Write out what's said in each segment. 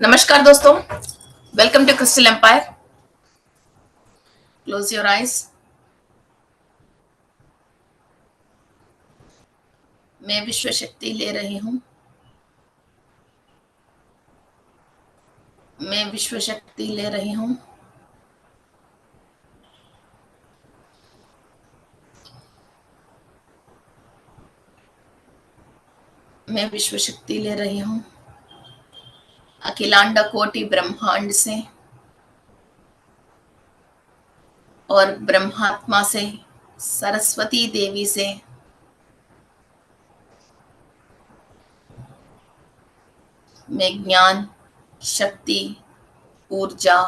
नमस्कार दोस्तों, welcome to Crystal Empire. Close your eyes. मैं विश्व शक्ति ले रही हूँ। मैं विश्व शक्ति ले रही हूँ। मैं विश्व शक्ति ले रही हूँ अखिलांड कोटि ब्रह्मांड से और ब्रह्मात्मा से, सरस्वती देवी से। मैं ज्ञान, शक्ति, ऊर्जा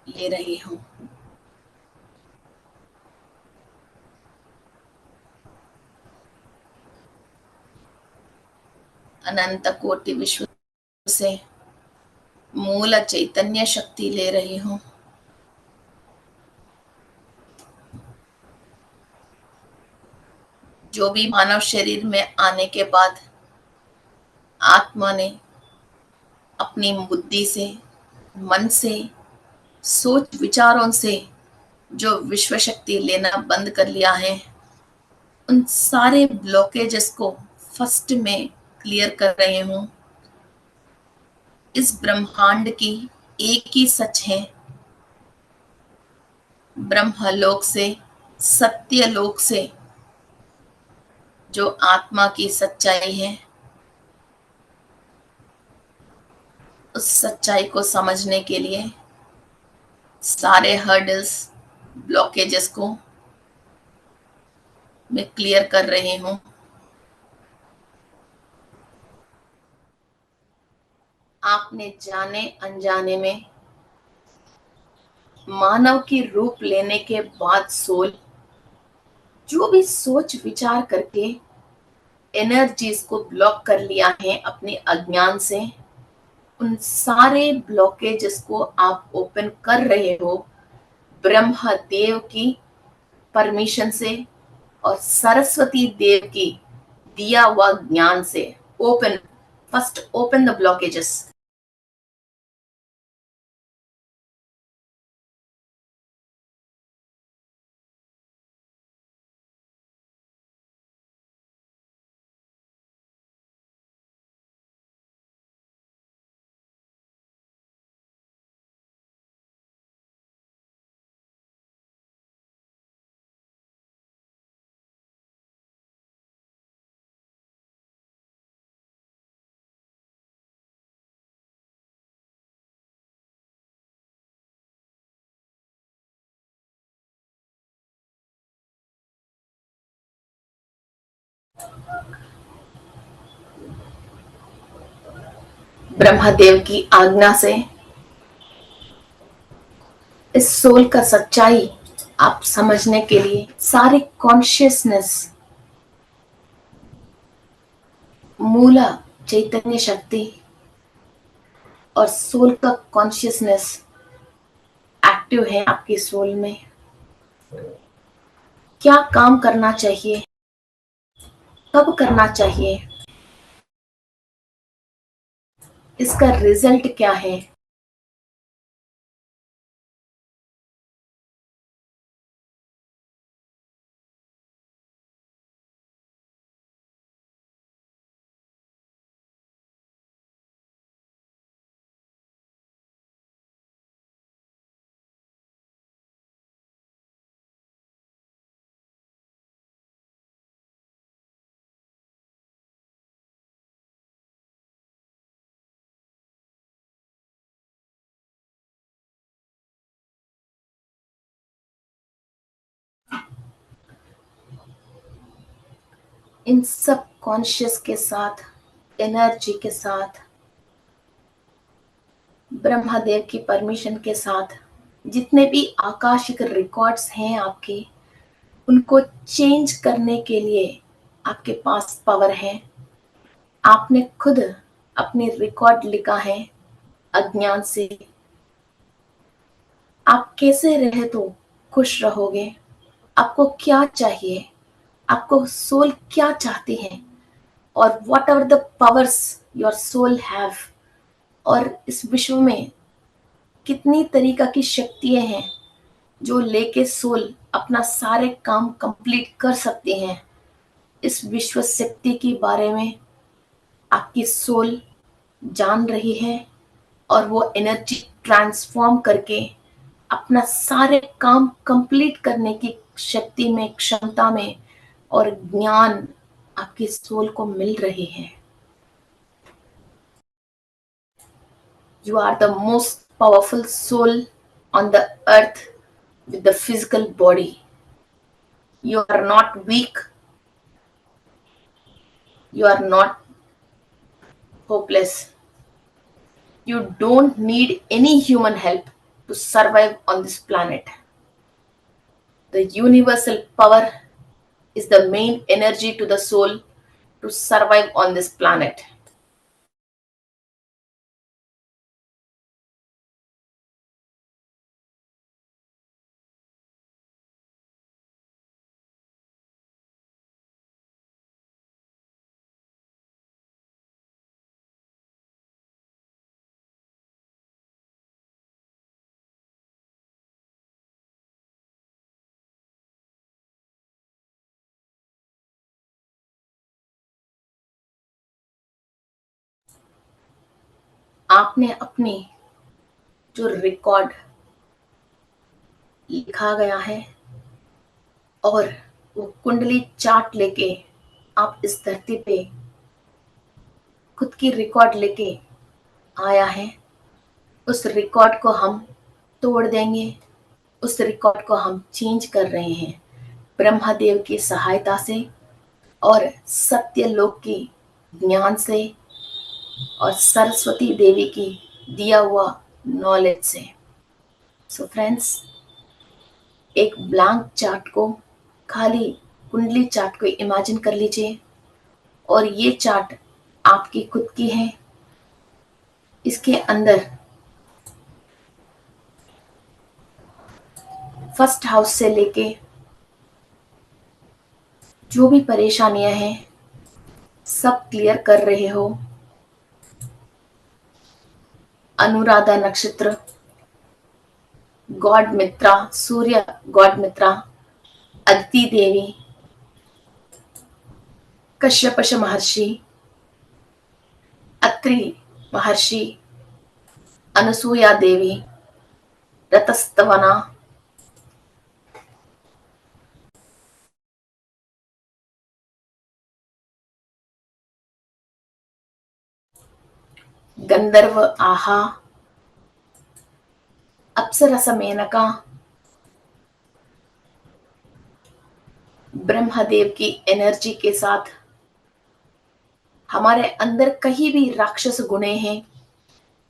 ले रही हूँ। अनंत कोटि विश्व से मूल चैतन्य शक्ति ले रही हूँ। जो भी मानव शरीर में आने के बाद आत्मा ने अपनी बुद्धि से, मन से, सोच विचारों से जो विश्व शक्ति लेना बंद कर लिया है, उन सारे ब्लॉकेजेस को फर्स्ट में क्लियर कर रहे हूं। इस ब्रह्मांड की एक ही सच है, ब्रह्मलोक से, सत्य लोक से जो आत्मा की सच्चाई है, उस सच्चाई को समझने के लिए सारे हर्डल्स, ब्लॉकेजेस को मैं क्लियर कर रही हूं। आपने जाने अनजाने में मानव की रूप लेने के बाद सोल जो भी सोच विचार करके एनर्जीज को ब्लॉक कर लिया है अपने अज्ञान से, उन सारे ब्लॉकेजेस को आप ओपन कर रहे हो ब्रह्म देव की परमिशन से और सरस्वती देव की दिया हुआ ज्ञान से। Open, first open the blockages. Brahmadev की आज्ञा से इस सोल का सच्चाई आप समझने के लिए सारे कॉन्शियसनेस, मूला चैतन्य शक्ति और सोल का कॉन्शियसनेस एक्टिव है आपके सोल में। क्या काम करना चाहिए, कब करना चाहिए, इसका रिजल्ट क्या है, इन सब कॉन्शियस के साथ, एनर्जी के साथ, ब्रह्मदेव की परमिशन के साथ जितने भी आकाशिक रिकॉर्ड्स हैं आपके, उनको चेंज करने के लिए आपके पास पावर है। आपने खुद अपने रिकॉर्ड लिखा है अज्ञान से। आप कैसे रहे तो खुश रहोगे, आपको क्या चाहिए, आपको सोल क्या चाहती है, और whatever the powers your soul have, और इस विश्व में कितनी तरीका की शक्तियां हैं जो लेके सोल अपना सारे काम कंप्लीट कर सकते हैं। इस विश्व शक्ति के बारे में आपकी सोल जान रही है और वो एनर्जी ट्रांसफॉर्म करके अपना सारे काम कंप्लीट करने की शक्ति में, क्षमता में और ज्ञान आपकी सोल को मिल रही है। You are the most powerful soul on the earth with the physical body. You are not weak. You are not hopeless. You don't need any human help to survive on this planet. The universal power is the main energy to the soul to survive on this planet. आपने अपनी जो record लिखा गया है और वो कुंडली chart लेके आप इस धरती पे खुद की रिकॉर्ड लेके आया है, उस रिकॉर्ड को हम तोड़ देंगे। उस रिकॉर्ड को हम चेंज कर रहे हैं ब्रह्मदेव की सहायता से और सत्य लोक की ज्ञान से और सरस्वती देवी की दिया हुआ नॉलेज से। सो फ्रेंड्स, एक ब्लैंक चार्ट को, खाली कुंडली चार्ट को इमेजिन कर लीजिए और ये चार्ट आपकी खुद की है। इसके अंदर फर्स्ट हाउस से लेके जो भी परेशानियां हैं सब क्लियर कर रहे हो। अनुराधा नक्षत्र, गॉड मित्रा, सूर्य गॉड मित्रा, अदिति देवी, कश्यपश महर्षि, अत्रि महर्षि, अनुसूया देवी, रतस्तवना, गंधर्व आहा, अप्सरस मेनका, ब्रह्मदेव की एनर्जी के साथ हमारे अंदर कहीं भी राक्षस गुणे हैं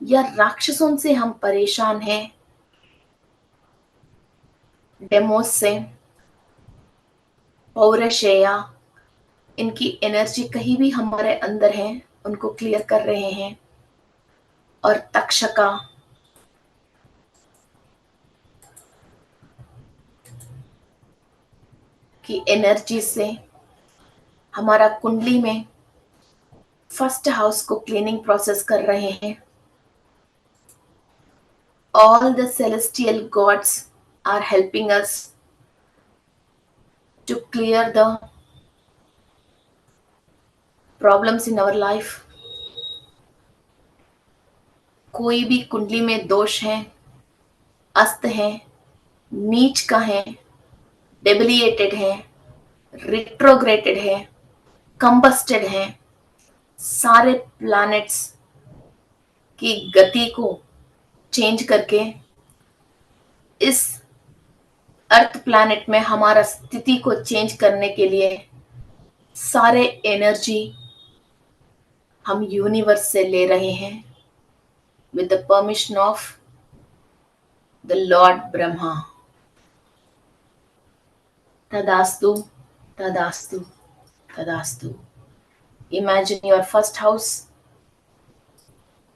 या राक्षसों से हम परेशान हैं, डेमोस से, पौरशेया, इनकी एनर्जी कहीं भी हमारे अंदर है उनको क्लियर कर रहे हैं। और तक्षका, की एनर्जी से हमारा कुंडली में फर्स्ट हाउस को क्लीनिंग प्रोसेस कर रहे हैं। All the celestial gods are helping us to clear the problems in our life. कोई भी कुंडली में दोष है, अस्त है, नीच का है, डेबिलिएटेड है, रिट्रोग्रेटेड है, कंबस्टेड है, सारे प्लैनेट्स की गति को चेंज करके इस अर्थ प्लैनेट में हमारा स्थिति को चेंज करने के लिए सारे एनर्जी हम यूनिवर्स से ले रहे हैं with the permission of the lord Brahma. तदास्तु, तदास्तु, तदास्तु। Imagine your first house.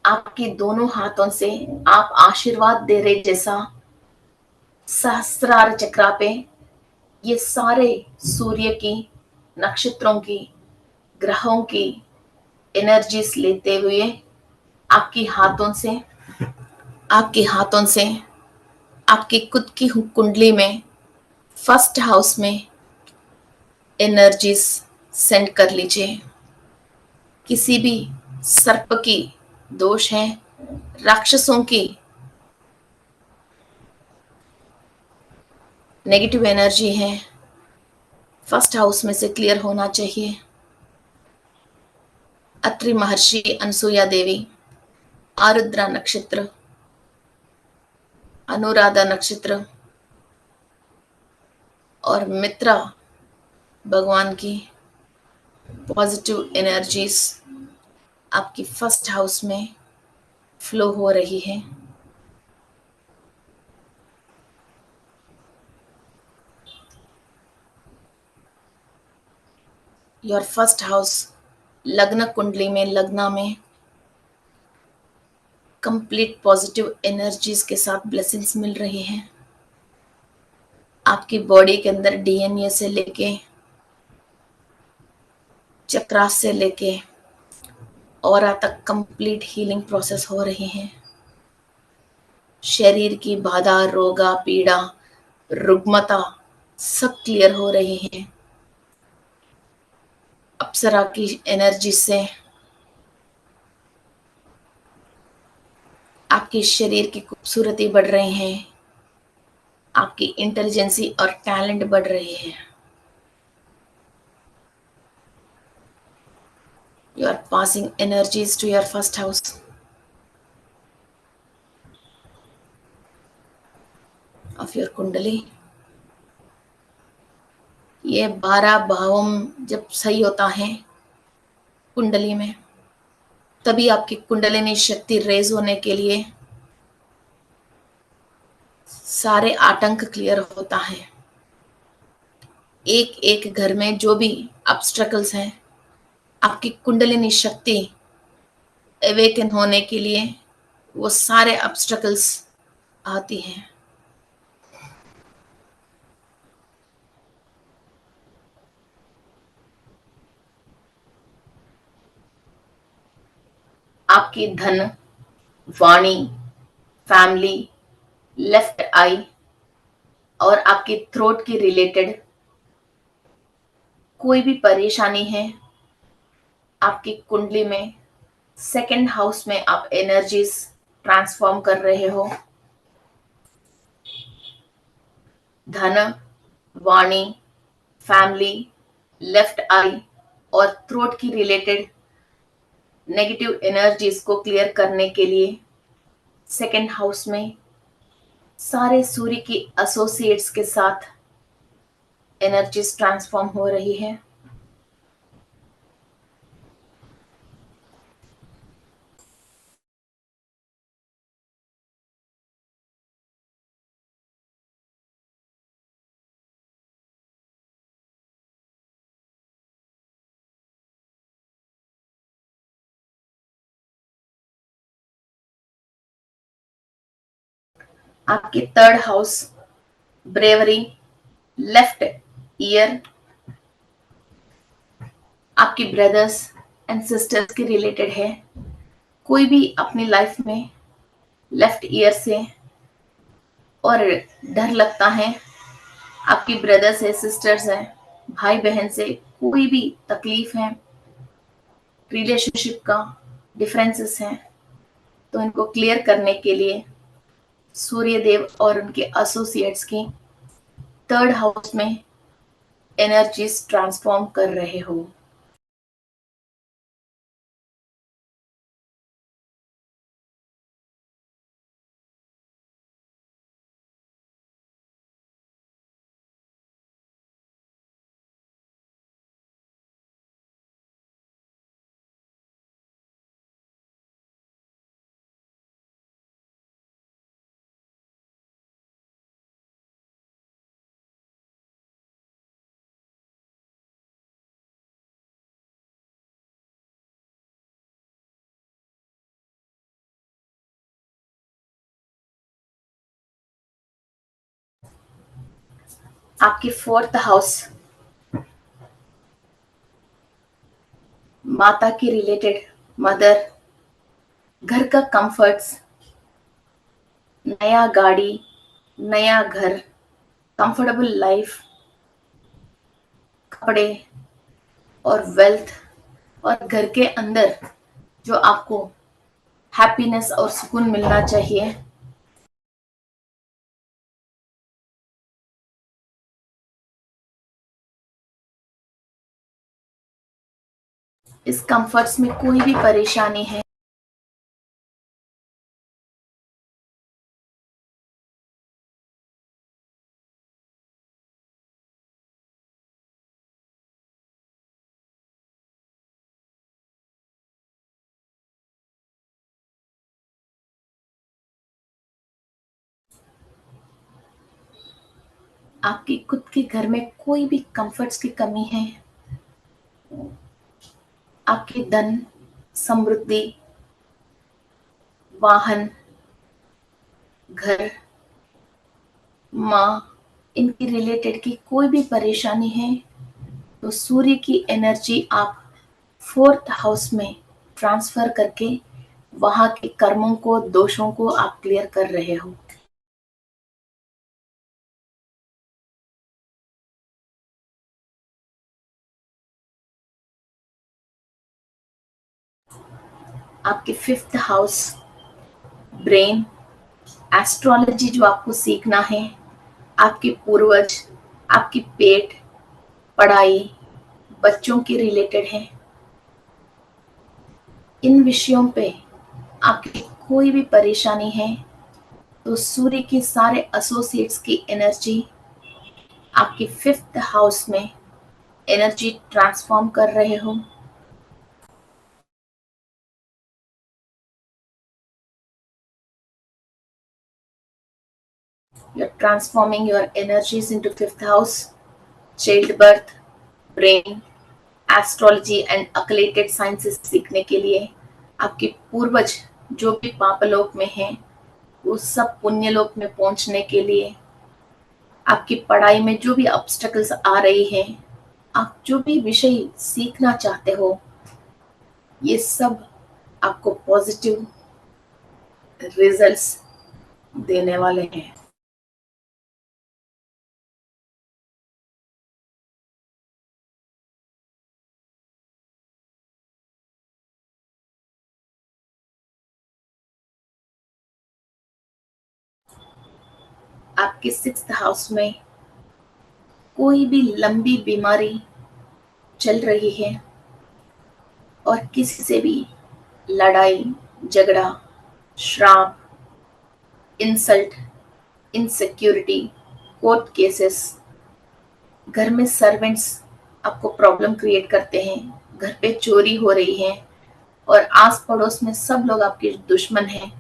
आपके दोनों हाथों से आप आशीर्वाद दे रहे जैसा सहस्रार चक्रा पे ये सारे सूर्य की, नक्षत्रों की, ग्रहों की एनर्जीज लेते हुए आपके हाथों से आपके हाथों से आपकी खुद की कुंडली में फर्स्ट हाउस में एनर्जीज सेंड कर लीजिए। किसी भी सर्प की दोष है, राक्षसों की नेगेटिव एनर्जी है, फर्स्ट हाउस में से क्लियर होना चाहिए। अत्रि महर्षि, अनसुया देवी, आरुद्रा नक्षत्र, अनुराधा नक्षत्र और मित्रा भगवान की पॉजिटिव एनर्जीज आपकी फर्स्ट हाउस में फ्लो हो रही है। योर फर्स्ट हाउस लग्न कुंडली में, लग्ना में कंप्लीट पॉजिटिव एनर्जीज के साथ ब्लेसिंग्स मिल रही हैं। आपकी बॉडी के अंदर डीएनए से लेके, चक्रास से लेके ऑरा तक कंप्लीट हीलिंग प्रोसेस हो रही है। शरीर की बाधा, रोगा, पीड़ा, रुग्मता सब क्लियर हो रही है। अप्सरा की एनर्जी से आपके शरीर की खूबसूरती बढ़ रही है, आपकी इंटेलिजेंसी और टैलेंट बढ़ रही है। You are passing energies to your first house. Of your कुंडली। ये 12 भावों जब सही होता है कुंडली में, तभी आपकी कुंडलिनी शक्ति रेज होने के लिए सारे आतंक क्लियर होता है। एक एक घर में जो भी ऑब्स्ट्रकल्स हैं, आपकी कुंडलिनी शक्ति अवेकन होने के लिए वो सारे ऑब्स्ट्रकल्स आती हैं। आपकी धन, वाणी, फैमिली, लेफ्ट आई और आपकी थ्रोट के रिलेटेड कोई भी परेशानी है, आपकी कुंडली में सेकंड हाउस में आप एनर्जीज ट्रांसफॉर्म कर रहे हो। धन, वाणी, फैमिली, लेफ्ट आई और थ्रोट की रिलेटेड नेगेटिव एनर्जीज को क्लियर करने के लिए सेकंड हाउस में सारे सूर्य की एसोसिएट्स के साथ एनर्जीज ट्रांसफॉर्म हो रही है। आपकी third house bravery, left ear, आपकी ब्रदर्स एंड सिस्टर्स के रिलेटेड है। कोई भी अपनी लाइफ में लेफ्ट ईयर से और डर लगता है, आपकी ब्रदर्स है, सिस्टर्स है, भाई बहन से कोई भी तकलीफ है, रिलेशनशिप का डिफरेंसेस हैं, तो इनको क्लियर करने के लिए सूर्य देव और उनके एसोसिएट्स की थर्ड हाउस में एनर्जीज ट्रांसफॉर्म कर रहे हो। आपकी फोर्थ हाउस माता की रिलेटेड, मदर, घर का कंफर्ट्स, नया गाड़ी, नया घर, कंफर्टेबल लाइफ, कपड़े और वेल्थ, और घर के अंदर जो आपको हैप्पीनेस और सुकून मिलना चाहिए, इस कंफर्ट्स में कोई भी परेशानी है, आपकी खुद के घर में कोई भी कंफर्ट्स की कमी है, आपके धन, समृद्धि, वाहन, घर, माँ, इनके रिलेटेड की कोई भी परेशानी है, तो सूर्य की एनर्जी आप फोर्थ हाउस में ट्रांसफर करके वहां के कर्मों को, दोषों को आप क्लियर कर रहे हो। आपके फिफ्थ हाउस, ब्रेन, एस्ट्रोलॉजी जो आपको सीखना है, आपके पूर्वज, आपकी पेट, पढ़ाई, बच्चों के रिलेटेड है, इन विषयों पे आपकी कोई भी परेशानी है, तो सूर्य के सारे एसोसिएट्स की एनर्जी आपके फिफ्थ हाउस में एनर्जी ट्रांसफॉर्म कर रहे हो। You're transforming your energies into fifth house, childbirth, brain, astrology and occulted sciences सीखने के लिए, आपके पूर्वज जो भी पापलोक में हैं, वो सब पुण्यलोक में पहुंचने के लिए, आपकी पढ़ाई में जो भी ऑब्स्टेकल्स आ रही हैं, आप जो भी विषय सीखना चाहते हो, ये सब आपको पॉजिटिव रिजल्ट्स देने वाले हैं। आपके सिक्स्थ हाउस में कोई भी लंबी बीमारी चल रही है और किसी से भी लड़ाई, झगड़ा, श्राप, इंसल्ट, इनसिक्योरिटी, कोर्ट केसेस, घर में सर्वेंट्स आपको प्रॉब्लम क्रिएट करते हैं, घर पे चोरी हो रही है और आस पड़ोस में सब लोग आपके दुश्मन हैं,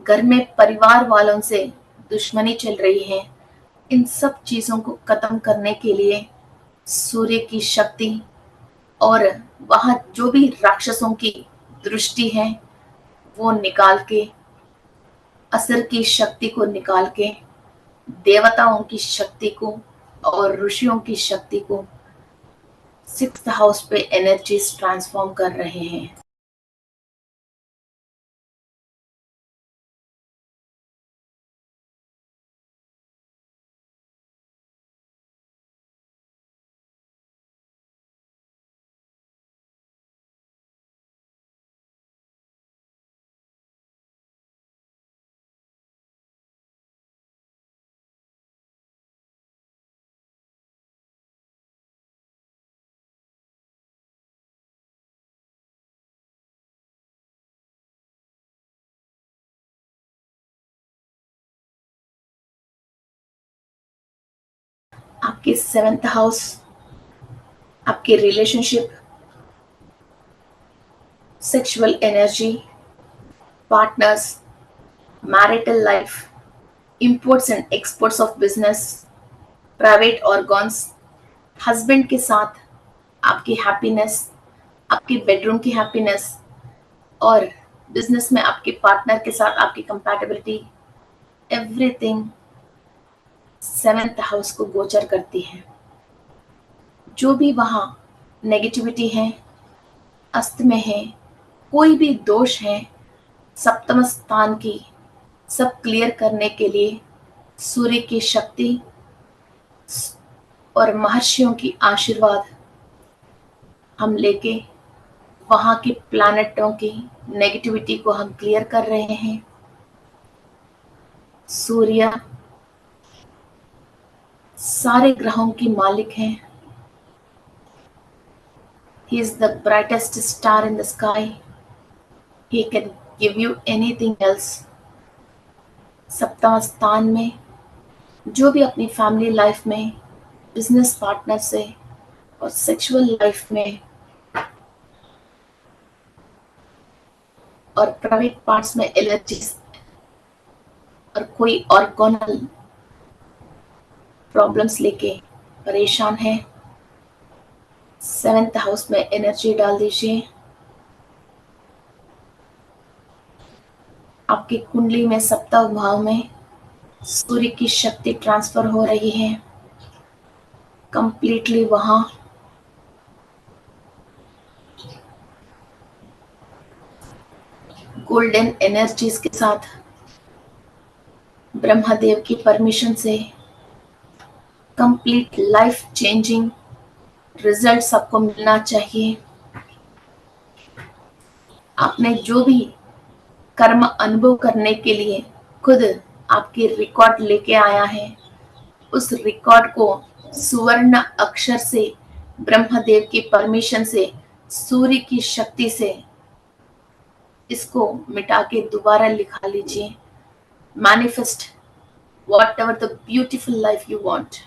घर में परिवार वालों से दुश्मनी चल रही है, इन सब चीजों को खत्म करने के लिए सूर्य की शक्ति और वहां जो भी राक्षसों की दृष्टि है वो निकाल के, असुर की शक्ति को निकाल के, देवताओं की शक्ति को और ऋषियों की शक्ति को सिक्स्थ हाउस पे एनर्जीज ट्रांसफॉर्म कर रहे हैं। आपके सेवेंथ हाउस, आपके relationship, sexual energy, partners, marital life, imports and exports of business, private organs, husband के साथ आपकी हैप्पीनेस, आपकी बेडरूम की हैप्पीनेस, और बिजनेस में आपके पार्टनर के साथ आपकी कंपैटिबिलिटी, एवरीथिंग सेवेंथ हाउस को गोचर करती है। जो भी वहाँ नेगेटिविटी है, अस्त में है, कोई भी दोष है, सप्तम स्थान की सब क्लियर करने के लिए सूर्य की शक्ति और महर्षियों की आशीर्वाद हम लेके वहां के प्लैनेटों की नेगेटिविटी को हम क्लियर कर रहे हैं। सूर्य सारे ग्रहों की मालिक हैं। He is the brightest star in the sky. He can give you anything else. सप्तम स्थान में जो भी अपनी फैमिली लाइफ में, बिजनेस पार्टनर से और सेक्सुअल लाइफ में और प्राइवेट पार्ट्स में एलर्जीज और कोई ऑर्गोनल प्रॉब्लम्स लेके परेशान है, 7th हाउस में एनर्जी डाल दीजिए। आपकी कुंडली में सप्तम भाव में सूर्य की शक्ति ट्रांसफर हो रही है कंप्लीटली। वहां गोल्डन एनर्जीज के साथ ब्रह्मदेव की परमिशन से कंप्लीट लाइफ चेंजिंग रिजल्ट्स आपको मिलना चाहिए। आपने जो भी कर्म अनुभव करने के लिए खुद आपकी रिकॉर्ड लेके आया है, उस रिकॉर्ड को सुवर्ण अक्षर से ब्रह्मदेव की परमिशन से सूर्य की शक्ति से इसको मिटा के दोबारा लिखा लीजिए। Manifest whatever the beautiful life you want.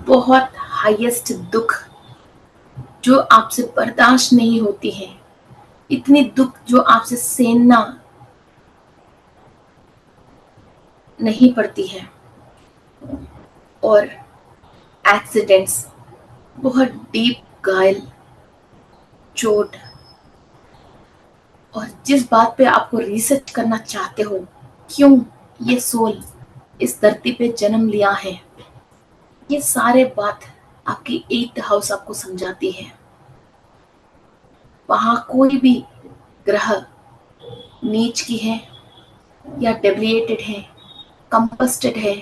बहुत हाईएस्ट दुख जो आपसे बर्दाश्त नहीं होती है, इतनी दुख जो आपसे सहना नहीं पड़ती है, और एक्सीडेंट्स, बहुत डीप घायल, चोट, और जिस बात पे आपको रिसर्च करना चाहते हो, क्यों ये सोल इस धरती पे जन्म लिया है, ये सारे बात आपकी 8th हाउस आपको समझाती है। वहां कोई भी ग्रह नीच की है या डेविएटेड है, कंपस्टेड है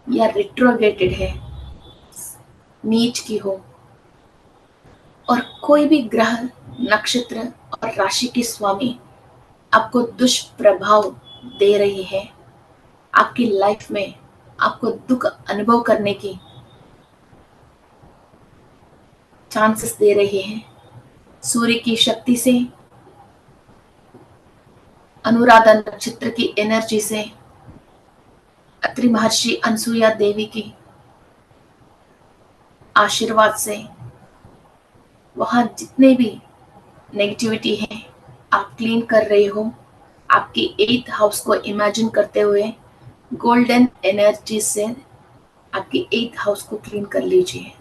या रिट्रोगेटेड है, नीच की हो, और कोई भी ग्रह, नक्षत्र और राशि के स्वामी आपको दुष्प्रभाव दे रही है, आपकी लाइफ में आपको दुख अनुभव करने की चांसेस दे रही है, सूर्य की शक्ति से, अनुराधा नक्षत्र की एनर्जी से, अत्रि महर्षि अनसुईया देवी की आशीर्वाद से वहाँ जितने भी नेगेटिविटी है आप क्लीन कर रहे हो। आपके 8th हाउस को इमेजिन करते हुए गोल्डन एनर्जी से आपके 8th हाउस को क्लीन कर लीजिए।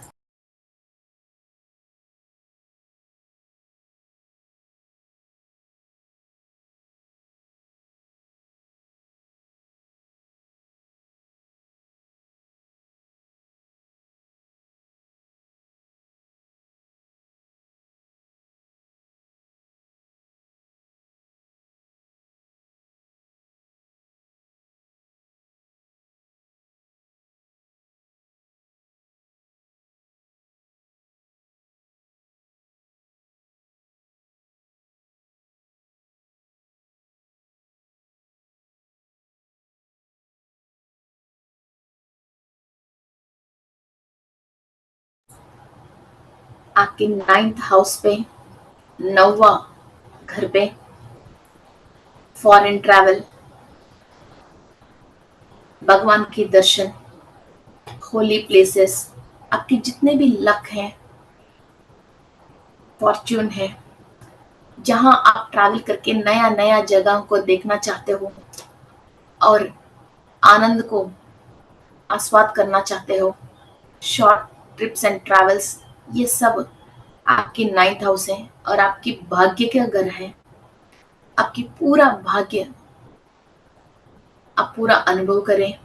आपके 9th हाउस पे, 9वां घर पे फॉरेन ट्रैवल, भगवान के दर्शन, होली प्लेसेस, आपके जितने भी लक हैं, फॉर्च्यून है, जहां आप ट्रैवल करके नया नया जगह को देखना चाहते हो और आनंद को आस्वाद करना चाहते हो, शॉर्ट ट्रिप्स एंड ट्रैवल्स, ये सब आपकी 9th हाउस है और आपकी भाग्य का घर है। आपकी पूरा भाग्य आप पूरा अनुभव करें।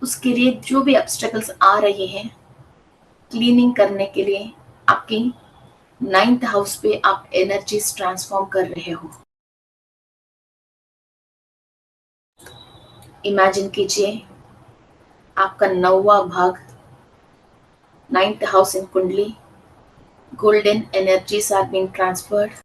उसके लिए जो भी ऑब्स्टेकल्स आ रहे हैं क्लीनिंग करने के लिए, आपकी 9th हाउस पे आप एनर्जीज ट्रांसफॉर्म कर रहे हो। इमेजिन कीजिए आपका 9वां भाग, 9th हाउस इन कुंडली, golden energies are being transferred.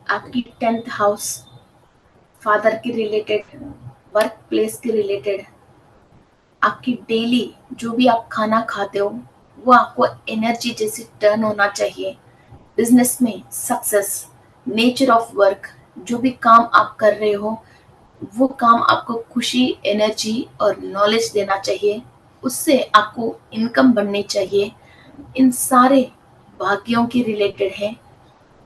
आपकी 10th हाउस फादर के रिलेटेड, वर्क प्लेस के रिलेटेड, आपकी डेली जो भी आप खाना खाते हो वो आपको एनर्जी जैसे टर्न होना चाहिए। बिजनेस में सक्सेस, नेचर ऑफ वर्क, जो भी काम आप कर रहे हो वो काम आपको खुशी, एनर्जी और नॉलेज देना चाहिए। उससे आपको इनकम बढ़नी चाहिए। इन सारे भाग्यों के रिलेटेड है।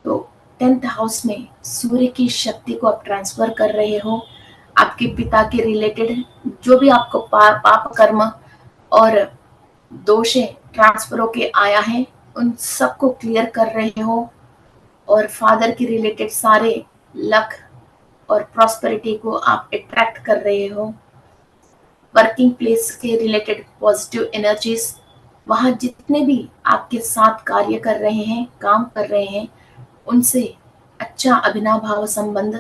तो 10th हाउस में सूर्य की शक्ति को आप ट्रांसफर कर रहे हो। आपके पिता के रिलेटेड जो भी आपको पाप कर्म और दोष ट्रांसफर होके आया है उन सबको क्लियर कर रहे हो। और फादर के रिलेटेड सारे लक और प्रॉस्पेरिटी को आप अट्रैक्ट कर रहे हो। वर्किंग प्लेस के रिलेटेड पॉजिटिव एनर्जीज, वहाँ जितने भी आपके साथ कार्य कर रहे हैं, काम कर रहे हैं, उनसे अच्छा अभिनाभाव संबंध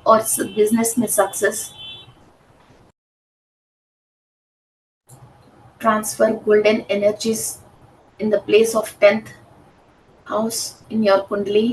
और बिजनेस में success. Transfer golden energies in the place of 10th house in your kundali.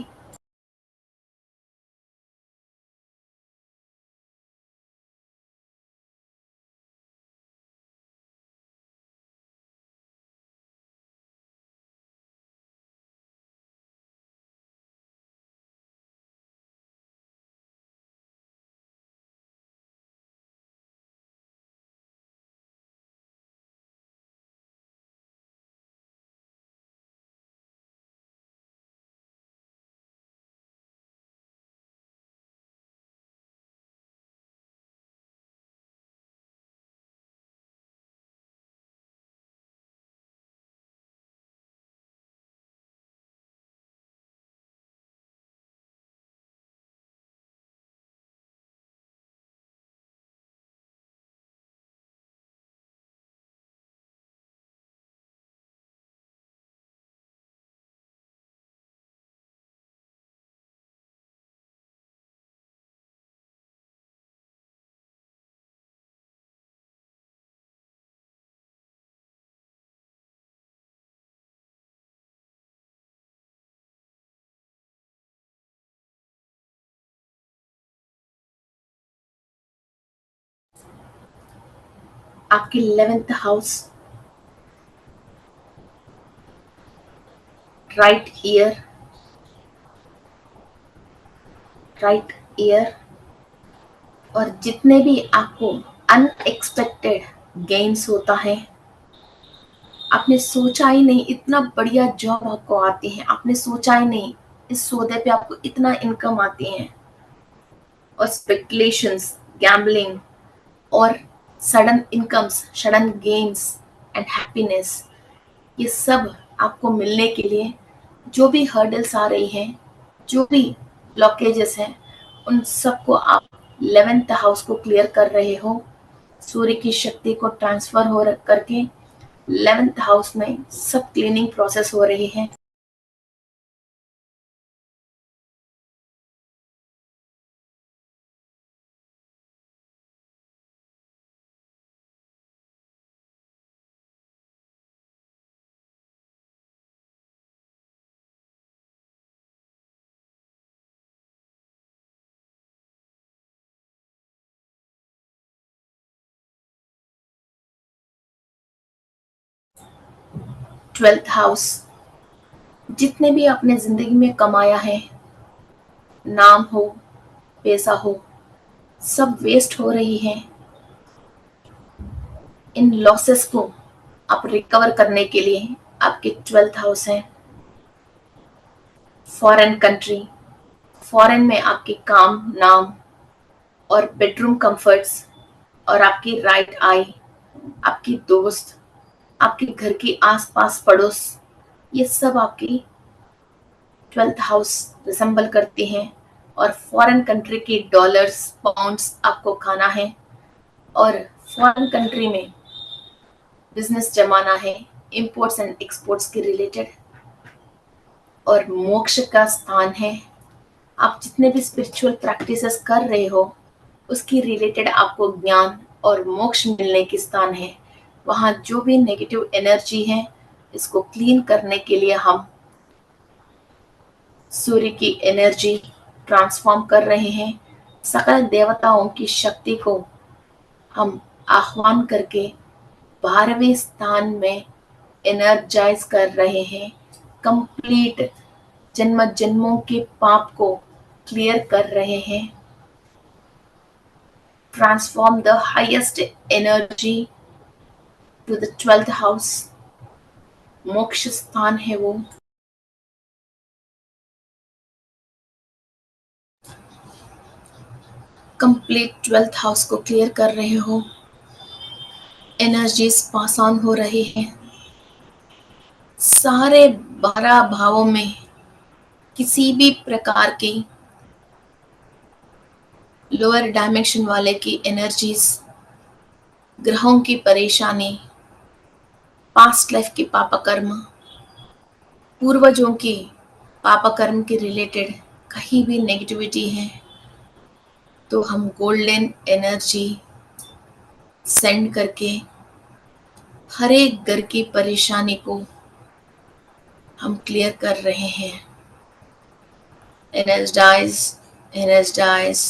आपकी 11th house, right year, right year, और जितने भी आपको अनएक्सपेक्टेड गेन्स होता है, आपने सोचा ही नहीं इतना बढ़िया जॉब आपको आती है, आपने सोचा ही नहीं इस सौदे पे आपको इतना इनकम आती है, और स्पेकुलेशंस, गैम्बलिंग और sudden incomes, sudden gains and happiness, ये सब आपको मिलने के लिए जो भी हर्डल्स आ रही हैं, जो भी ब्लॉकेजेस हैं, उन सबको आप 11th हाउस को क्लियर कर रहे हो। सूर्य की शक्ति को ट्रांसफर हो करके 11th हाउस में सब क्लीनिंग प्रोसेस हो रही है। ट्वेल्थ हाउस, जितने भी आपने जिंदगी में कमाया है, नाम हो, पैसा हो, सब वेस्ट हो रही है। इन लॉसेस को आप रिकवर करने के लिए आपके 12th हाउस है। फॉरेन कंट्री, फॉरेन में आपके काम, नाम और बेडरूम कंफर्ट्स, और आपकी राइट आई, आपकी दोस्त, आपके घर की आसपास पड़ोस, ये सब आपकी 12th हाउस रिसेंबल करती हैं। और फॉरेन कंट्री की डॉलर्स, पाउंड्स आपको खाना है, और फॉरेन कंट्री में बिजनेस जमाना है, इंपोर्ट्स एंड एक्सपोर्ट्स के रिलेटेड, और मोक्ष का स्थान है। आप जितने भी स्पिरिचुअल प्रैक्टिसेस कर रहे हो, उसकी रिलेटेड आपको ज्ञान और मोक्ष मिलने की स्थान है। वहाँ जो भी नेगेटिव एनर्जी है, इसको क्लीन करने के लिए हम सूर्य की एनर्जी ट्रांसफॉर्म कर रहे हैं। सकल देवताओं की शक्ति को हम आह्वान करके 12वें स्थान में एनर्जाइज कर रहे हैं। कंप्लीट जन्म जन्मों के पाप को क्लियर कर रहे हैं। Transform the highest energy to the 12th house, मोक्ष स्थान है वो। कंप्लीट 12th हाउस को क्लियर कर रहे हो। एनर्जीज पास ऑन हो रही है सारे 12 भावों में। किसी भी प्रकार की लोअर डायमेंशन वाले की एनर्जीज, ग्रहों की परेशानी, पास्ट लाइफ की पापा कर्म, पूर्वजों की पापा कर्म के रिलेटेड कहीं भी नेगेटिविटी है, तो हम गोल्डन एनर्जी सेंड करके हर एक घर की परेशानी को हम क्लियर कर रहे हैं। Energise, energise,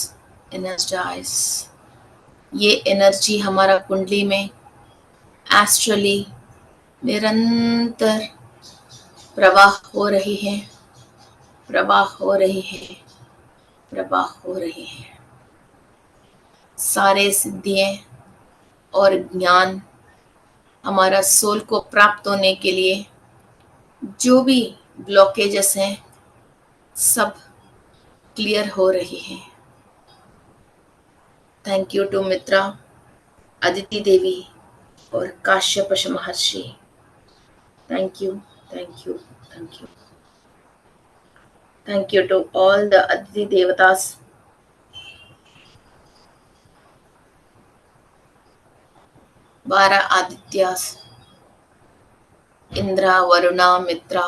energise. ये एनर्जी हमारा कुंडली में एस्ट्रली निरंतर प्रवाह हो रही है, प्रवाह हो रही है, प्रवाह हो रही है। सारे सिद्धियां और ज्ञान हमारा सोल को प्राप्त होने के लिए जो भी ब्लॉकेजेस हैं, सब क्लियर हो रही है। थैंक यू टू मित्रा, अदिति देवी और काश्यप महर्षि। Thank you, thank you, thank you. Thank you to all the Aditi Devatas. 12 Adityas, Indra, Varuna, Mitra.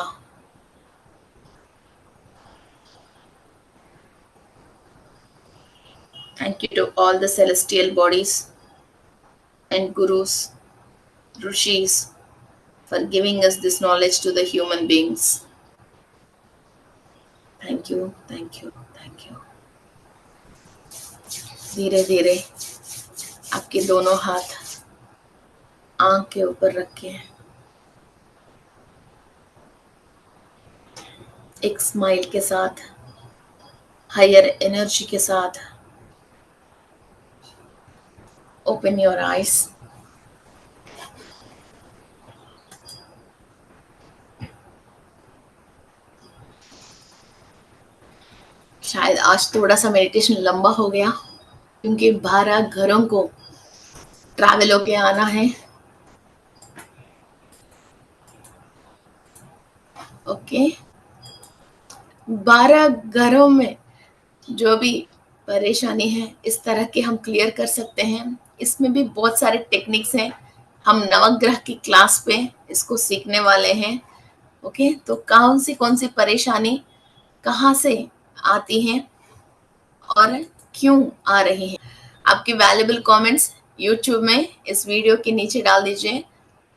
Thank you to all the celestial bodies and gurus, rishis, for giving us this knowledge to the human beings. Thank you, thank you, thank you. धीरे धीरे आपके दोनों हाथ आंख के ऊपर रखें, एक स्माइल के साथ, हायर एनर्जी के साथ ओपन योर आईज। शायद आज थोड़ा सा मेडिटेशन लंबा हो गया क्योंकि 12 घरों को ट्रैवल होके आना है। ओके, 12 घरों में जो भी परेशानी है इस तरह के हम क्लियर कर सकते हैं। इसमें भी बहुत सारे टेक्निक्स हैं, हम नवग्रह की क्लास पे इसको सीखने वाले हैं। ओके, तो कौन सी परेशानी कहाँ से आती हैं और क्यों आ रही हैं। आपकी वैल्यूबल कमेंट्स यूट्यूब में इस वीडियो के नीचे डाल दीजिए।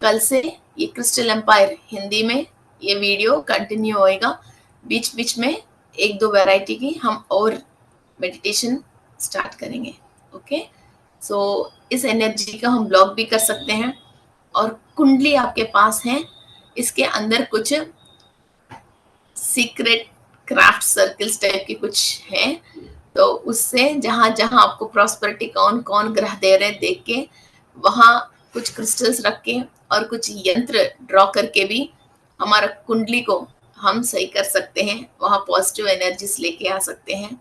कल से ये क्रिस्टल एम्पायर हिंदी में ये वीडियो कंटिन्यू होएगा। बीच बीच में एक दो वैरायटी की हम और मेडिटेशन स्टार्ट करेंगे। ओके, सो इस एनर्जी का हम ब्लॉक भी कर सकते हैं। और कुंडली आपके पास है, इसके अंदर कुछ सीक्रेट क्राफ्ट सर्कल्स टाइप के कुछ हैं, तो उससे जहां जहां आपको प्रॉस्पेरिटी कौन कौन ग्रह दे रहे हैं देख के वहां कुछ क्रिस्टल्स रख के और कुछ यंत्र ड्रॉ करके भी हमारा कुंडली को हम सही कर सकते हैं, वहां पॉजिटिव एनर्जीज लेके आ सकते हैं।